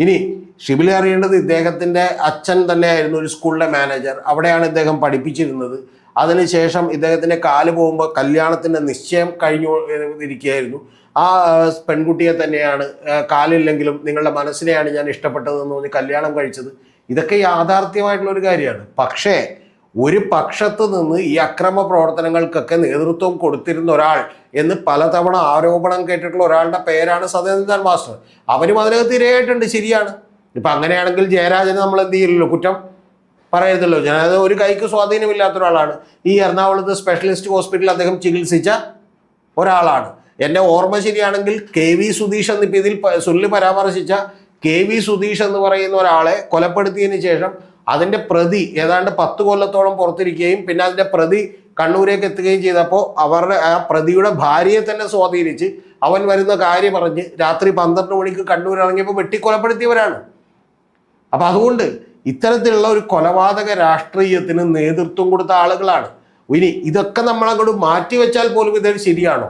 ഇനി ഷിബിലി അറിയേണ്ടത് ഇദ്ദേഹത്തിൻ്റെ അച്ഛൻ തന്നെയായിരുന്നു ഒരു സ്കൂളിലെ മാനേജർ. അവിടെയാണ് ഇദ്ദേഹം പഠിപ്പിച്ചിരുന്നത്. അതിനുശേഷം ഇദ്ദേഹത്തിൻ്റെ കാല് പോകുമ്പോൾ കല്യാണത്തിൻ്റെ നിശ്ചയം കഴിഞ്ഞു ഇരിക്കുകയായിരുന്നു. ആ പെൺകുട്ടിയെ തന്നെയാണ് കാലില്ലെങ്കിലും നിങ്ങളുടെ മനസ്സിനെയാണ് ഞാൻ ഇഷ്ടപ്പെട്ടതെന്ന് പറഞ്ഞ് കല്യാണം കഴിച്ചത്. ഇതൊക്കെ യാഥാർത്ഥ്യമായിട്ടുള്ള ഒരു കാര്യമാണ്. പക്ഷേ ഒരു പക്ഷത്ത് നിന്ന് ഈ അക്രമ പ്രവർത്തനങ്ങൾക്കൊക്കെ നേതൃത്വം കൊടുത്തിരുന്ന ഒരാൾ എന്ന് പലതവണ ആരോപണം കേട്ടിട്ടുള്ള ഒരാളുടെ പേരാണ് സത്യനന്ദൻ മാസ്റ്റർ. അവരും അതിനകത്ത് ഇരയായിട്ടുണ്ട്, ശരിയാണ്. ഇപ്പം അങ്ങനെയാണെങ്കിൽ ജയരാജന് നമ്മൾ എന്ത് ചെയ്യില്ലല്ലോ, കുറ്റം പറയരുതല്ലോ. ജനത ഒരു കൈക്ക് സ്വാധീനമില്ലാത്ത ഒരാളാണ്. ഈ എറണാകുളത്ത് സ്പെഷ്യലിസ്റ്റ് ഹോസ്പിറ്റലിൽ അദ്ദേഹം ചികിത്സിച്ച ഒരാളാണ്. എൻ്റെ ഓർമ്മ ശരിയാണെങ്കിൽ KV സുധീഷ് എന്നിപ്പോൾ ഇതിൽ സുല്ല് പരാമർശിച്ച KV സുധീഷ് എന്ന് പറയുന്ന ഒരാളെ കൊലപ്പെടുത്തിയതിന് ശേഷം അതിൻ്റെ പ്രതി ഏതാണ്ട് 10 കൊല്ലത്തോളം പുറത്തിരിക്കുകയും പിന്നെ അതിൻ്റെ പ്രതി കണ്ണൂരേക്ക് എത്തുകയും ചെയ്തപ്പോൾ അവരുടെ ആ പ്രതിയുടെ ഭാര്യയെ തന്നെ സ്വാധീനിച്ച് അവൻ വരുന്ന കാര്യം പറഞ്ഞ് രാത്രി 12 മണിക്ക് കണ്ണൂർ ഇറങ്ങിയപ്പോൾ വെട്ടിക്കൊലപ്പെടുത്തിയവരാണ്. അപ്പം അതുകൊണ്ട് ഇത്തരത്തിലുള്ള ഒരു കൊലപാതക രാഷ്ട്രീയത്തിന് നേതൃത്വം കൊടുത്ത ആളുകളാണ്. ഇനി ഇതൊക്കെ നമ്മളങ്ങോട്ട് മാറ്റിവെച്ചാൽ പോലും ഇതൊരു ശരിയാണോ?